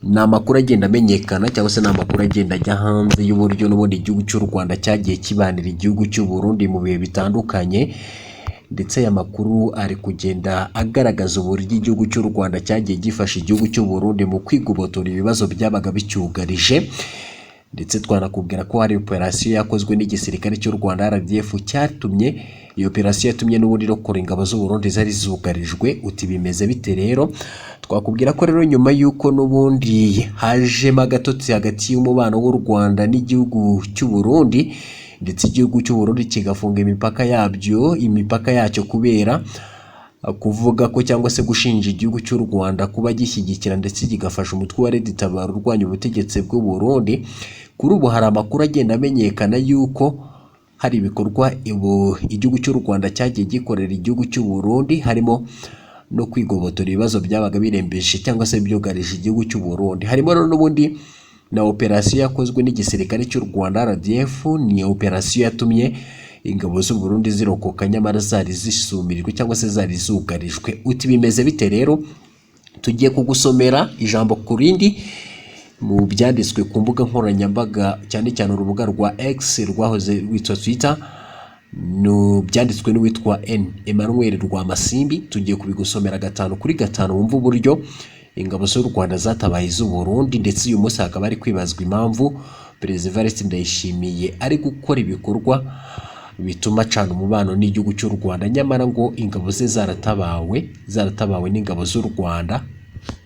ni amakuru agenda amenyekana cyangwa se ni amakuru agenda ajya hanze y'uburyo n'ubundi igihugu cy'u Rwanda cyagiye kibanira igihugu cy'u Burundi mu bihe bitandukanye, ndetse aya makuru ari kugenda agaragaza uburyo igihugu cy'u Rwanda cyagiye gifasha igihugu cy'u Burundi mu kwigobotora ibibazo byabaga bicyugarije. Ndetse twanakubwira ko hari operasiyo yakozwe n'igisirikare cy'u Rwanda RDF cyatumye iyo operasiyo yatumye n'ubundi rokora ingabo z'u Burundi zari zugarijwe. Uti bimeze bite rero? Twakubwira ko rero nyuma y'uko n'ubundi hajemo agatotsi hagati y'umubano w'u Rwanda n'igihugu cy'u Burundi, ndetse igihugu cy'u Burundi kigafunga imipaka yacyo kubera kuvuga ko cyangwa se gushinja igihugu cy'u Rwanda kuba gishyigikira ndetse kigafasha umutwe wa Red Tabara urwanya ubutegetsi bw'u Burundi. Kuri ubu hari amakuru agenda amenyekana yuko hari ibikorwa igihugu cy'u Rwanda cyagiye gikorera igihugu cy'u Burundi, harimo no kwigobotora ibibazo byabaga birembeje cyangwa se byugarije igihugu cy'u Burundi. Harimo rero n'ubundi na operasiyo yakozwe n'igisirikare cy'u Rwanda RDF. Ni operasiyo yatumye ingabo z'u Burundi zirokoka nyamara zari zisumirijwe cyangwa se zari zugarijwe. Uti bimeze bite rero? Tugiye kugusomera ijambo ku rindi mu byanditswe ku mbuga nkoranyambaga, cyane cyane urubuga rwa X rwahoze rwitwa Twitter, no byanditswe n'uwitwa Emmanuel Rwamasimbi. Tugiye kubigusomera 5 wumva uburyo ingabo z'u Rwanda zatabaye z'u Burundi, ndetse uyu munsi hakaba ari kwibazwa impamvu Perezida Evariste Ndayishimiye ari gukora ibikorwa bituma cana umubano n'igihugu cy'u Rwanda, nyamara ngo ingabo ze zaratabawe n'ingabo z'u Rwanda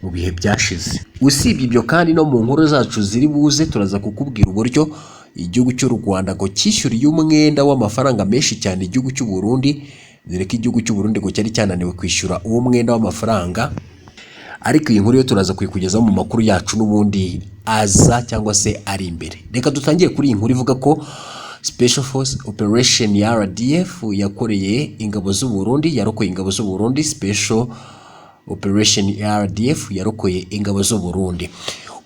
mu bihe byashize. Usibye ibyo kandi no mu nkuru zacu ziri buze turaza kukubwira uburyo igihugu cy'u Rwanda ngo cyishyuriye umwenda w'amafaranga menshi cyane igihugu cy'u Burundi, dore ko igihugu cy'u Burundi ngo cyari cyananiwe kwishyura uwo mwenda w'amafaranga. Ariko iyi nkuru yo turaza kuyikugezaho mu makuru yacu n'ubundi aza cyangwa se ari imbere. Reka dutangire kuri iyi nkuru ivuga ko Special Force Operation ya RDF yarokoye ingabo z'u Burundi. Special Operation ya RDF yarokoye ingabo z'u Burundi.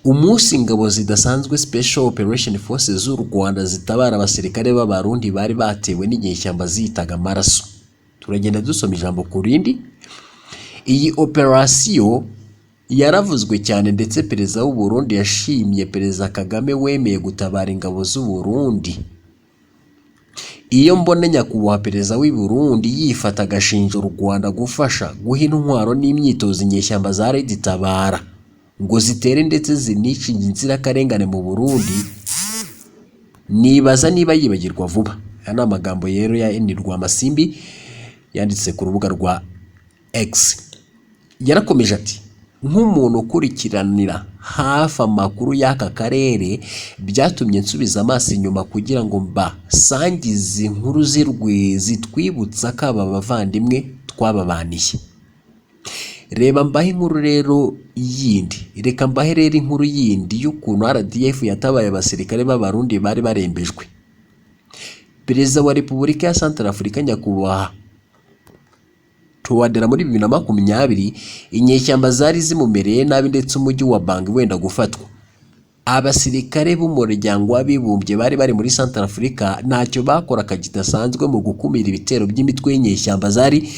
Umunsi ingabo zidasanzwe Special Operation Forces z'u Rwanda zitabara abasirikare b'Abarundi bari batewe n'inyeshyamba zitaga amaraso. Turagenda dusoma ijambo ku rindi. Iyi operasiyo yaravuzwe cyane, ndetse perezida w'u Burundi yashimye Perezida Kagame wemeye gutabara ingabo z'u Burundi. Iyo mbona nyakubahwa perezida w'u Burundi yifata agashinja u Rwanda gufasha guha intwaro n'imyitozo inyeshyamba za Red Tabara ngo zitere ndetse zinice inzirakarengane mu Burundi, nibaza niba yibagirwa vuba. Aya ni amagambo rero ya Rwamasimbi yanditse ku rubuga rwa X. Yarakomeje ati, nk'umuntu ukurikiranira hafi amakuru y'aka karere, byatumye nsubiza amaso inyuma kugira ngo mbasangize inkuru zitwibutsa ko aba bavandimwe twababaniye. Reba mbahe inkuru rero yindi. Reka mbahe rero inkuru yindi y'ukuntu RDF yatabaye abasirikare b'Abarundi bari barembejwe. Perezida wa Repubulika ya Centrafrica nyakubahwa Twadera muri 2020 inyeshyamba zari zimumereye nabi, ndetse umujyi wa Bangui wenda gufatwa. Abasirikare b'umuryango w'abibumbye bari muri Centrafrica ntacyo bakoraga kidasanzwe mu gukumira ibitero by'imitwe y'inyeshyamba zari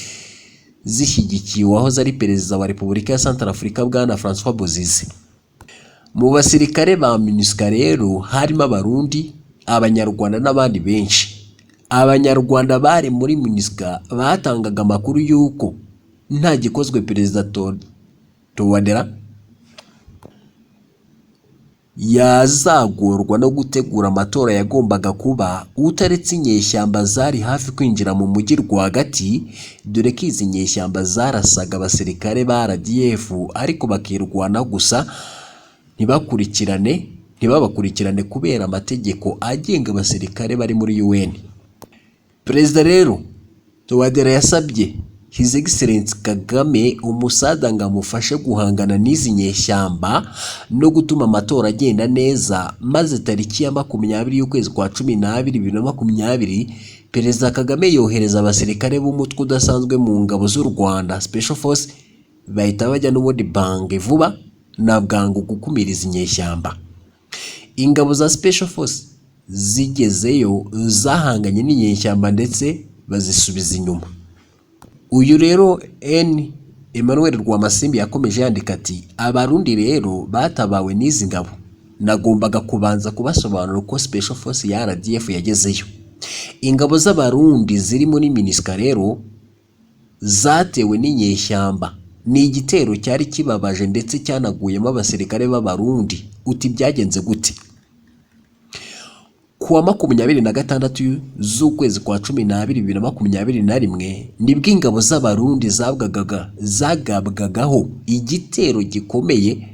zishyigikiwe aho zari perezida wa Repubulika ya Centrafrica bwana François Bozize. Mu basirikare ba MINUSCA rero harimo Abarundi, Abanyarwanda n'abandi benshi. Abanyarwanda bari muri MINUSCA batangaga amakuru y'uko nta gikozwe Perezida Twadera yazagorwa no gutegura amatora yagombaga kuba, utaretse inyeshyamba zari hafi kwinjira mu mujyi rwagati, dore ko izi nyeshyamba zarasaga abasirikare ba RDF ariko bakirwana gusa ntibabakurikirane kubera amategeko agenga abasirikare bari muri UN. Perezida rero Twadera yasabye His Excellency Kagame umusaza ngo amufashe guhangana n'izi nyeshyamba no gutuma amatora agenda neza, maze tariki ya 20 y'ukwezi kwa 12 2020 Perezida Kagame yohereza abasirikare b'umutwe udasanzwe mu ngabo z'u Rwanda Special Force bahita bajya n'ubundi Bangui vuba na bwangu gukumira izi nyeshyamba. Ingabo za Special Force zigezeyo zahanganye n'inyeshyamba ndetse bazisubiza inyuma. Uyu rero Emmanuel Rwamasimbi yakomeje yandika ati abarundi rero batabawe n'izi ngabo nagombaga kubanza kubasobanura uko Special Force ya RDF yagezeyo. Ingabo z'abarundi ziri muri MINUSCA rero zatewe n'inyeshyamba. Ni igitero cyari kibabaje ndetse cyanaguyemo abasirikare b'abarundi. Uti byagenze gute? Kuwa 26 z'ukwezi kwa 12 2021 nibwo ingabo z'abarundi zagabwagaho igitero gikomeye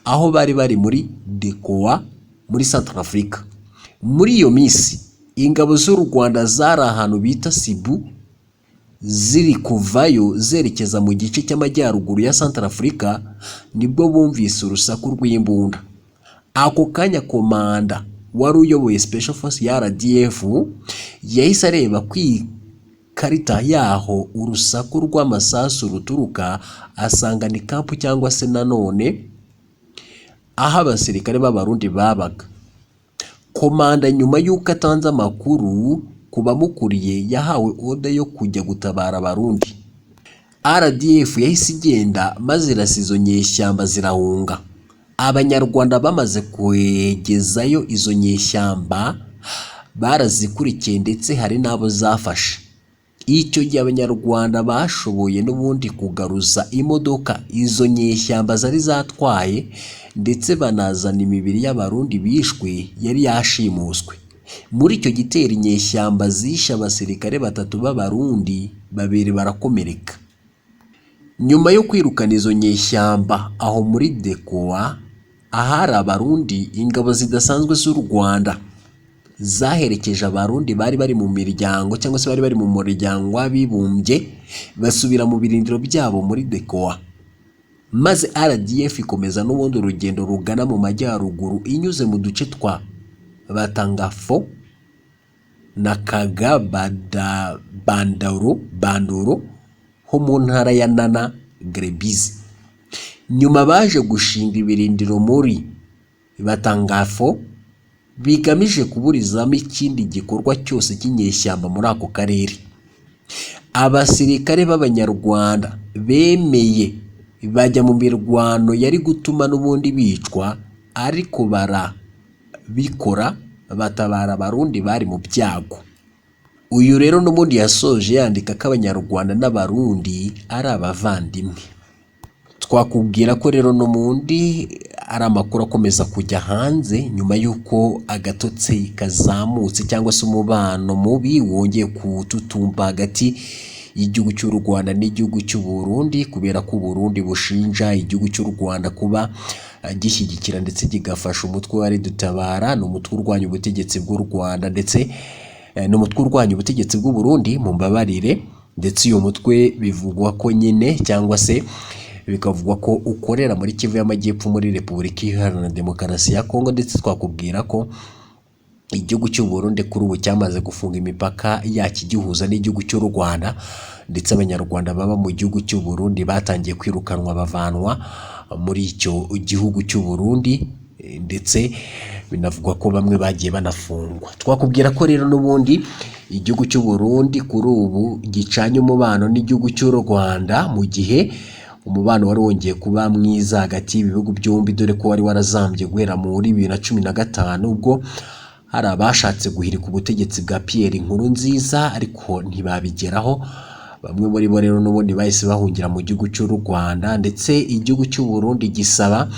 aho bari muri Dekoa muri Centrafrique. Muri iyo minsi ingabo z'u Rwanda zari ahantu bita Sibu ziri kuvayo zerekeza mu gice cy'amajyaruguru ya Centrafrique, nibwo bumvise urusaku rw'imbunda. Ako kanya komanda wari uyoboye Special Force ya RDF yahise areba ku ikarita yaho urusaku rw'amasasu ruturuka, asanga ni kampu cyangwa se nanone aho abasirikare b'abarundi babaga. Komanda nyuma y'uko atanze amakuru kubamukuriye yahawe order yo kujya gutabara abarundi. RDF yahise igenda maze irasa izo nyeshyamba zirahunga. Abanyarwanda bamaze kwegezayo izo nyeshyamba barazikurikiye ndetse hari n'abo zafashe. Icyo gihe Abanyarwanda bashoboye n'ubundi kugaruza imodoka izo nyeshyamba zari zatwaye ndetse banazana imibiri y'abarundi bishwe yari yashimuswe. Muri icyo gitero inyeshyamba zishe abasirikare 3 b'abarundi, 2 barakomereka. Nyuma yo kwirukana izo nyeshyamba aho muri Dekoa ahari abarundi, ingabo zidasanzwe z'u Rwanda zaherekeje abarundi bari mu miryango cyangwa se bari mu muryango w'abibumbye basubira mu birindiro byabo muri Dekoa. Maze RDF ikomeza n'ubundi urugendo rugana mu majyaruguru inyuze mu duce twa Batangafo na Bandoro ho mu ntara ya Nana Grebizi. Nyuma baje gushinga ibirindiro muri Batangafo bigamije kuburizamo ikindi gikorwa cyose cy'inyeshyamba muri ako karere. Abasirikare b'Abanyarwanda bemeye bajya mu mirwano yari gutuma n'ubundi bicwa, ariko barabikora batabara abarundi bari mu byago. Uyu rero n'ubundi yasoje yandika ko Abanyarwanda n'abarundi ari abavandimwe. Twakubwira ko rero n'ubundi ari amakuru akomeza kujya hanze nyuma y'uko agatotsi kazamutse cyangwa se umubano mubi wongeye kututumba hagati y'igihugu cy'u Rwanda n'igihugu cy'u Burundi, kubera ko Burundi bushinja igihugu cy'u Rwanda kuba gishyigikira ndetse kigafasha umutwe wa Dutabara, n'umutwe urwanya ubutegetsi bw'u Rwanda ndetse n'umutwe urwanya ubutegetsi bw'u Burundi mu mbabarire. Ndetse uyu mutwe bivugwa ko nyine cyangwa se bikavugwa ko ukorera muri Kivu y'Amajyepfo muri Repubulika Iharanira Demokarasi ya Kongo. Ndetse twakubwira ko igihugu cy'u Burundi kuri ubu cyamaze gufunga imipaka yakigihuza n'igihugu cy'u Rwanda, ndetse Abanyarwanda baba mu gihugu cy'u Burundi batangiye kwirukanwa bavanwa muri icyo gihugu cy'u Burundi, ndetse binavugwa ko bamwe bagiye banafungwa. Twakubwira ko rero n'ubundi igihugu cy'u Burundi kuri ubu gicanye umubano n'igihugu cy'u Rwanda, mu gihe umubano wari wongeye kuba mwiza hagati y'ibihugu byombi, dore ko wari warazambye guhera muri 2015 ubwo hari abashatse guhirika ubutegetsi bwa Pierre Nkurunziza ariko ntibabigeraho. Bamwe muri bo rero n'ubundi bahise bahungira mu gihugu cy'u Rwanda, ndetse igihugu cy'u Burundi gisaba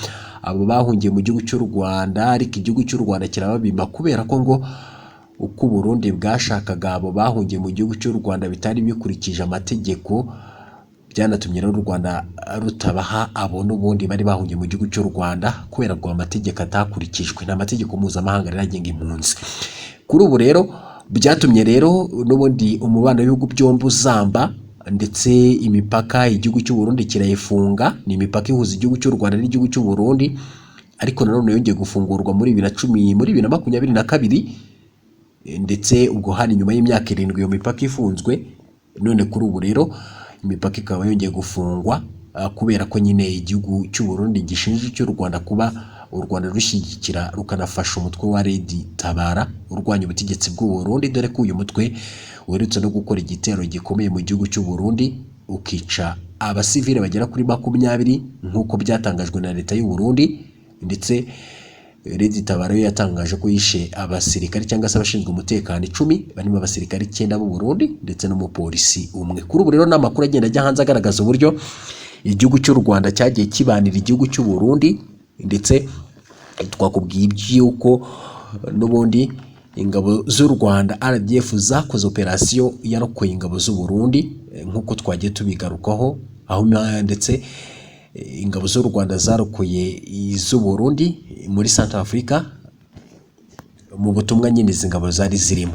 abo bahungiye mu gihugu cy'u Rwanda, ariko igihugu cy'u Rwanda kirababima kubera ko ngo uko Burundi bwashakaga abo bahungiye mu gihugu cy'u Rwanda bitari bikurikije amategeko, byanatumye rero u Rwanda rutabaha abo n'ubundi bari bahungiye mu gihugu cy'u Rwanda kubera ko amategeko atakurikijwe, n'amategeko mpuzamahanga rero agenga impunzi. Kuri ubu rero byatumye rero n'ubundi umubano w'ibihugu byombi uzamba, ndetse imipaka igihugu cy'u Burundi kirayifunga. Ni imipaka ihuza igihugu cy'u Rwanda n'igihugu cy'u Burundi, ariko nanone yongeye gufungurwa muri 2022, ndetse ubwo hari nyuma y'imyaka 7 iyo mipaka ifunzwe. None kuri ubu rero imipaka ikaba yongeye gufungwa kubera ko nyine igihugu cy'u Burundi gishinja cy'u Rwanda kuba u Rwanda rushyigikira rukanafasha umutwe wa Tabara urwanya ubutegetsi bw'u Burundi, dore ko uyu mutwe uherutse no gukora igitero gikomeye mu gihugu cy'u Burundi ukica abasivile bagera kuri 20 nk'uko byatangajwe na leta y'u Burundi, ndetse Leta Tabaro yatangaje ko yishe abasirikari cyangwa se abashinzwe umutekano 10 barimo abasirikari 9 b'u Burundi ndetse n'umupolisi umwe. Kuri ubu rero n'amakuru agenda ajya hanze agaragaza uburyo igihugu cy'u Rwanda cyagiye kibanira igihugu cy'u Burundi, ndetse twakubwiye iby'uko n'ubundi ingabo z'u Rwanda RDF zakoze operasiyo yarokoye ingabo z'u Burundi nk'uko twagiye tubigarukaho, aho ndetse ingabo z'u Rwanda zarokoye iz'u Burundi muri Central Africa mu butumwa nyine izi ngabo zari zirimo.